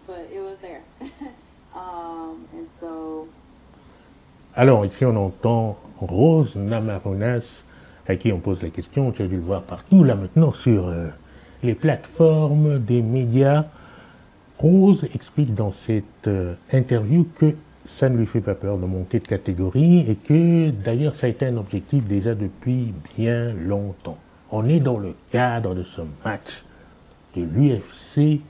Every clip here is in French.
but it was there. And so Alors ici on entend Rose Namajunas, à qui on pose la question, tu as dû le voir partout là maintenant sur les plateformes des médias. Rose explique dans cette interview que ça ne lui fait pas peur de monter de catégorie et que d'ailleurs ça a été un objectif déjà depuis bien longtemps. On est dans le cadre de ce match de l'UFC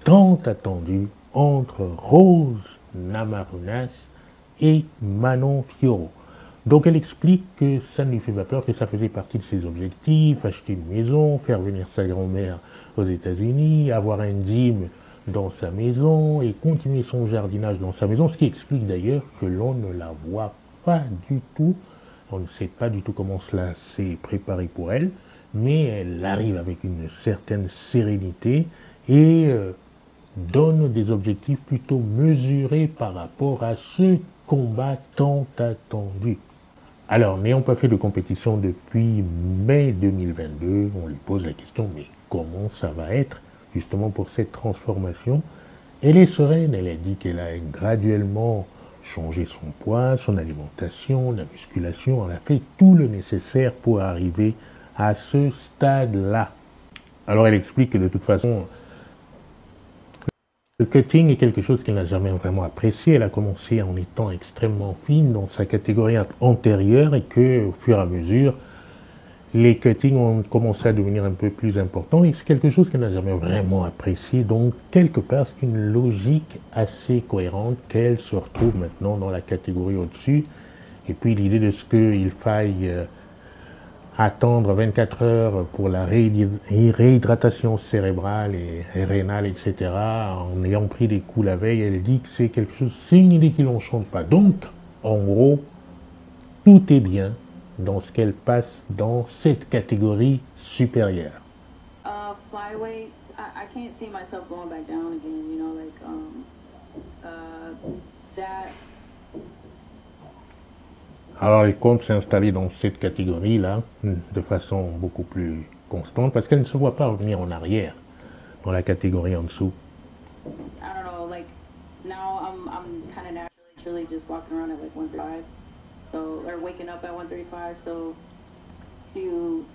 tant attendu entre Rose Namajunas et Manon Fiorot. Donc elle explique que ça ne lui fait pas peur, que ça faisait partie de ses objectifs, acheter une maison, faire venir sa grand-mère aux États-Unis, avoir un gym dans sa maison et continuer son jardinage dans sa maison, ce qui explique d'ailleurs que l'on ne la voit pas du tout, on ne sait pas du tout comment cela s'est préparé pour elle, mais elle arrive avec une certaine sérénité et donne des objectifs plutôt mesurés par rapport à ce combat tant attendu. Alors, n'ayant pas fait de compétition depuis mai 2022, on lui pose la question, mais comment ça va être justement pour cette transformation? Elle est sereine, elle a dit qu'elle a graduellement changé son poids, son alimentation, la musculation, elle a fait tout le nécessaire pour arriver à ce stade-là. Alors elle explique que de toute façon, le cutting est quelque chose qu'elle n'a jamais vraiment apprécié. Elle a commencé en étant extrêmement fine dans sa catégorie antérieure et qu'au fur et à mesure, les cuttings ont commencé à devenir un peu plus importants et c'est quelque chose qu'elle n'a jamais vraiment apprécié. Donc, quelque part, c'est une logique assez cohérente qu'elle se retrouve maintenant dans la catégorie au-dessus. Et puis, l'idée de ce qu'il faille attendre 24 heures pour la réhydratation cérébrale et rénale, etc., en ayant pris des coups la veille, elle dit que c'est quelque chose, c'est une idée qui n'enchante pas. Donc, en gros, tout est bien dans ce qu'elle passe dans cette catégorie supérieure. Flyweights, I can't see myself going back down again, you know, like that. Alors elle compte s'installer dans cette catégorie-là de façon beaucoup plus constante parce qu'elle ne se voit pas revenir en arrière dans la catégorie en dessous. I don't know, like now I'm kind of naturally just walking around at like 135, so or waking up at 135, so to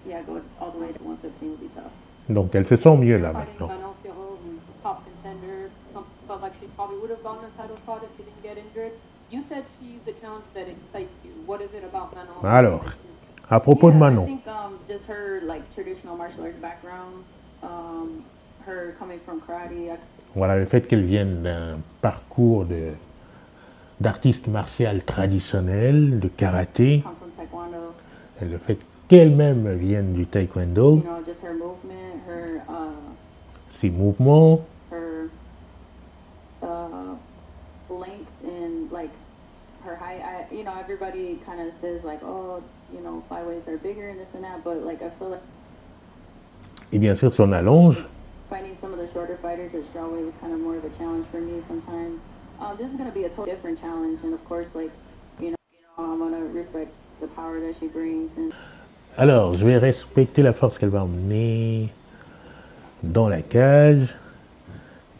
yeah, go all the way to 115 would be tough. Donc elle se sent mieux là maintenant. Manon Fiorot, who's a top contender, felt like she probably would have gotten a title shot if she didn't get injured. You said she's a challenge that excites you. What is it about Manon? Alors, à propos de Manon. I think just her like traditional martial arts background, her coming from karate. Voilà, le fait qu'elle vienne d'un parcours d'artiste martial traditionnel, de karaté, Come from taekwondo. et le fait qu'elle-même vienne du taekwondo, You know, just her movement, her ses mouvements, her length and like her height. You know, everybody kind of says like, oh, you know, flyweights are bigger and this and that, but like I feel like et bien sûr son allonge. fighting some of the shorter fighters at strawweight was kind of more of a challenge for me sometimes. This is going to be a totally different challenge, and of course, like you know, I'm going to respect the power that she brings. And Alors, je vais respecter la force qu'elle va emmener dans la cage.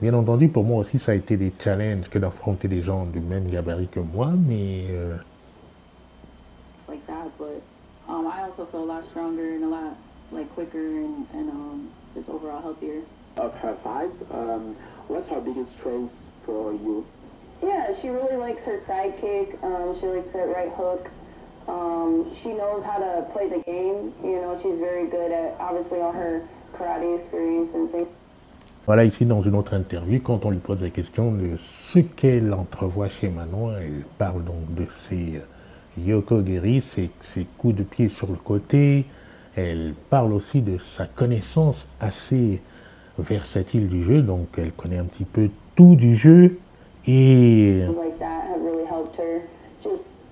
Bien entendu, pour moi aussi, ça a été des challenges que d'affronter des gens du même gabarit que moi, mais like that, but I also feel a lot stronger and a lot like quicker and just overall healthier. Of her fights, what's her biggest strength for you? Yeah, she really likes her side kick. She likes that right hook. She knows how to play the game. You know, she's very good at obviously all her karate experience and things. voilà, ici dans une autre interview, quand on lui pose la question de ce qu'elle entrevoit chez Manon, elle parle donc de ses yokogiri, ses coups de pied sur le côté. Elle parle aussi de sa connaissance assez versatile du jeu, donc elle connaît un petit peu tout du jeu. Et Things like that have really helped her. Just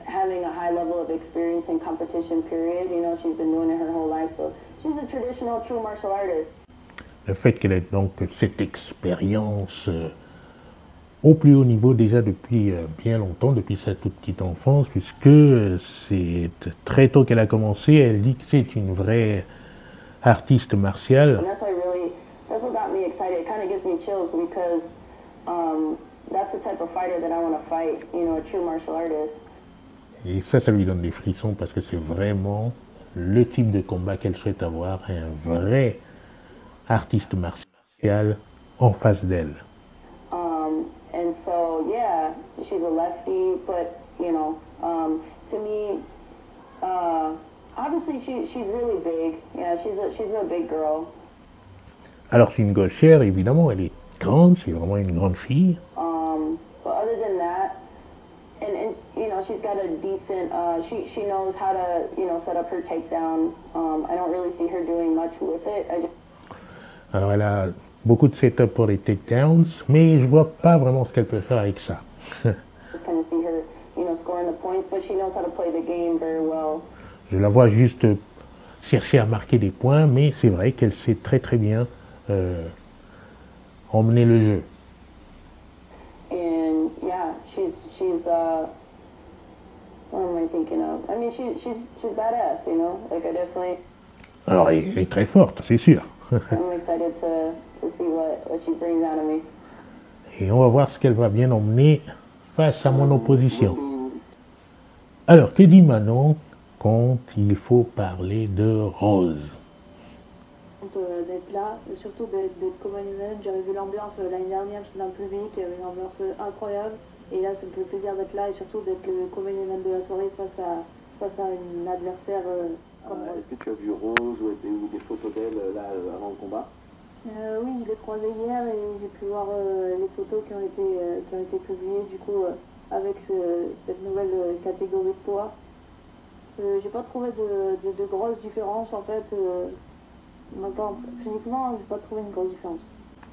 having a high level of experience in competition, period. You know, she's been doing it her whole life, so she's a traditional true martial artist. le fait qu'elle ait donc cette expérience au plus haut niveau déjà depuis bien longtemps, depuis sa toute petite enfance, puisque c'est très tôt qu'elle a commencé, elle dit que c'est une vraie artiste martiale. And that's what got me excited excited. It kind of gives me chills because that's the type of fighter that I want to fight, you know, a true martial artist. Et ça lui donne des frissons parce que c'est vraiment le type de combat qu'elle souhaite avoir, un vrai artiste martial en face d'elle. And so, yeah, she's a lefty, but, you know, to me, obviously she's really big. Yeah, she's a big girl. Alors c'est une gauchère, évidemment, elle est grande, c'est vraiment une grande fille. But other than that, and you know, she's got a decent, she knows how to, you know, set up her takedown. I don't really see her doing much with it. Alors elle a beaucoup de setup pour les takedowns, mais je vois pas vraiment ce qu'elle peut faire avec ça. Just kind of see her, you know, scoring the points, but she knows how to play the game very well. Je la vois juste chercher à marquer des points, mais c'est vrai qu'elle sait très très bien emmener le jeu. And yeah, she's what am I thinking of? I mean, she's badass, you know. Like I definitely. Alors elle est très forte, c'est sûr. I'm excited to see what she brings out of me. Et on va voir ce qu'elle va bien emmener face à mon opposition. Alors, que dit Manon quand il faut parler de Rose? D'être là, surtout d'être comme un humain. J'avais vu l'ambiance l'année dernière, j'étais dans le public, il y avait une ambiance incroyable. Et là, ça me fait plaisir d'être là et surtout d'être le common event de la soirée face à une adversaire comme Rose. Est-ce que tu as vu Rose ou des photos d'elle là avant le combat? Oui, je l'ai croisée hier et j'ai pu voir les photos qui ont été publiées du coup avec cette nouvelle catégorie de poids. J'ai pas trouvé de grosses différences en fait. Physiquement, j'ai pas trouvé une grosse différence.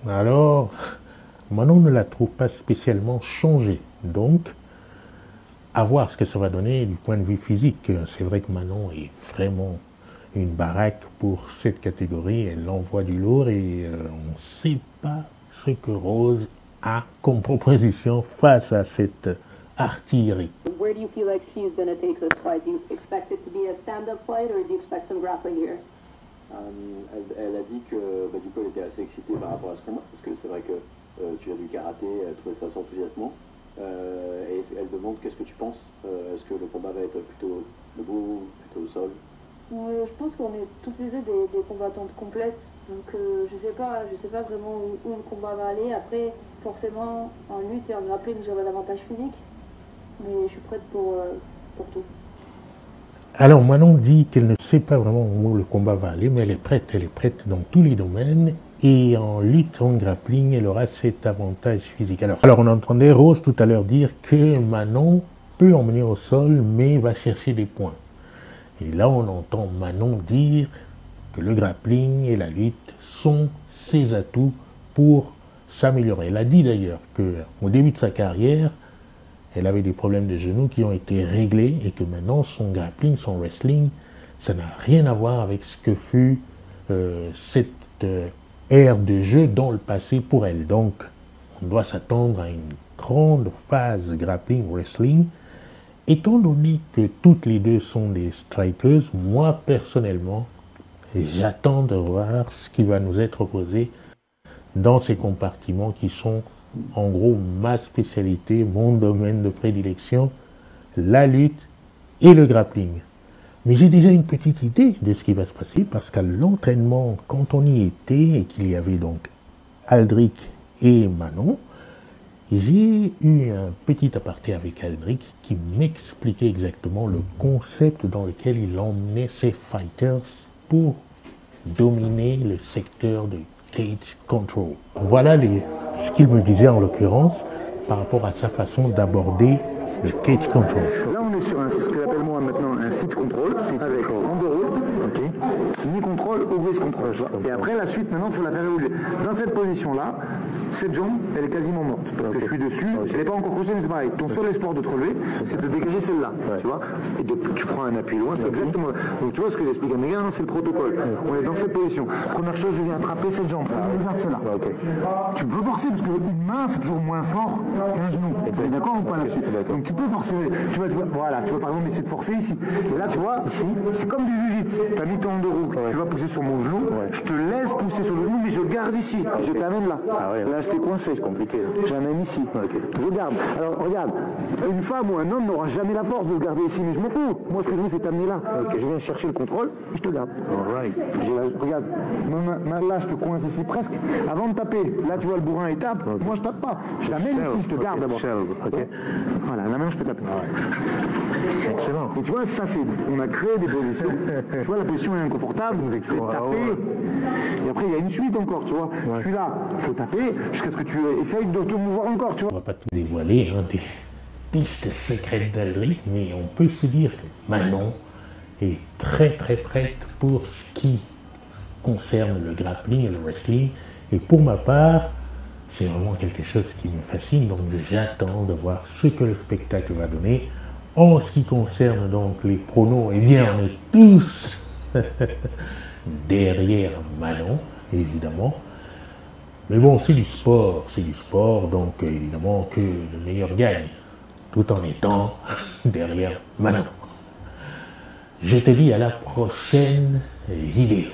Alors, Manon ne la trouve pas spécialement changée. Donc, à voir ce que ça va donner du point de vue physique. C'est vrai que Manon est vraiment une baraque pour cette catégorie. Elle envoie du lourd et on ne sait pas ce que Rose a comme proposition face à cette artillerie. Where do you feel like she's going to take this fight? Do you expect it to be a stand-up fight or do you expect some grappling here? Elle a dit que du coup elle était assez excitée par rapport à ce combat parce que c'est vrai que tu as du karaté, elle trouvait ça assez enthousiasmant et elle demande qu'est-ce que tu penses, est-ce que le combat va être plutôt debout, plutôt au sol? Je pense qu'on est toutes les deux des combattantes complètes, donc je sais pas vraiment où le combat va aller. Après, forcément, en lutte et en grappling, j'aurai l'avantage physique, mais je suis prête pour tout. Alors Manon dit qu'elle ne sait pas vraiment où le combat va aller, mais elle est prête dans tous les domaines. Et en lutte, en grappling, elle aura cet avantage physique. Alors on entendait Rose tout à l'heure dire que Manon peut emmener au sol, mais va chercher des points. Et là, on entend Manon dire que le grappling et la lutte sont ses atouts pour s'améliorer. Elle a dit d'ailleurs qu'au début de sa carrière, elle avait des problèmes de genoux qui ont été réglés et que maintenant, son grappling, son wrestling, ça n'a rien à voir avec ce que fut cette ère de jeu dans le passé pour elle. Donc, on doit s'attendre à une grande phase grappling-wrestling. Étant donné que toutes les deux sont des strikers, moi personnellement, j'attends de voir ce qui va nous être proposé dans ces compartiments qui sont en gros ma spécialité, mon domaine de prédilection, la lutte et le grappling. Mais j'ai déjà une petite idée de ce qui va se passer parce qu'à l'entraînement, quand on y était et qu'il y avait donc Aldric et Manon, j'ai eu un petit aparté avec Aldric qui m'expliquait exactement le concept dans lequel il emmenait ses fighters pour dominer le secteur de cage control. Voilà ce qu'il me disait en l'occurrence par rapport à sa façon d'aborder le cage control. Là, on est sur ce que j'appelle moi maintenant un sit control avec Andorro, knee control ou wrist control. Et après, la suite, maintenant, il faut la faire évoluer. Dans cette position-là, cette jambe, elle est quasiment morte. Parce que je suis dessus, elle n'est pas encore crochée, mais c'est pareil. Ton seul espoir de te relever, c'est de dégager celle-là. Tu vois? Et tu prends un appui loin, c'est exactement. Donc, tu vois ce que j'explique à mes gars, c'est le protocole. On est dans cette position. Première chose, je viens attraper cette jambe. Regarde celle-là. Tu peux forcer parce qu'une main, c'est toujours moins fort qu'un genou. Tu es d'accord ou pas là-dessus? Donc, tu peux forcer. Voilà, tu vois, par exemple, essayer de forcer ici. Et là, tu vois, c'est comme du jiu-jitsu. Tu as mis ton dos roux. Tu vas pousser poser sur mon genou, je te laisse pousser sur le genou, mais je garde ici. Je t'amène là. Là, je t'ai coincé. C'est compliqué. J'amène ici. Je garde. Alors, regarde, une femme ou un homme n'aura jamais la force de le garder ici, mais je m'en fous. Moi, ce que je veux, c'est t'amener là. Je viens chercher le contrôle et je te garde. Regarde, là, je te coince ici presque. Avant de taper, là, tu vois, le bourrin, il tape. Moi, je tape pas. Je t'amène ici, je te garde d'abord. Voilà, là, maintenant, je peux taper. Excellent. Et tu vois, ça, c'est. On a créé des positions. Tu vois, la position est inconfortable, donc tu fais taper. Et après, il y a une suite encore, tu vois. Je suis là, il faut taper jusqu'à ce que tu essayes de te mouvoir encore, tu vois. On va pas tout dévoiler, hein, des pistes secrètes d'Aldric, mais on peut se dire que Manon est très très prête pour ce qui concerne le grappling et le wrestling. Et pour ma part, c'est vraiment quelque chose qui me fascine, donc j'attends de voir ce que le spectacle va donner. En ce qui concerne donc les pronos, eh bien on est tous derrière Manon, évidemment. Mais bon, c'est du sport, donc évidemment que le meilleur gagne, tout en étant derrière Manon. Je te dis à la prochaine vidéo.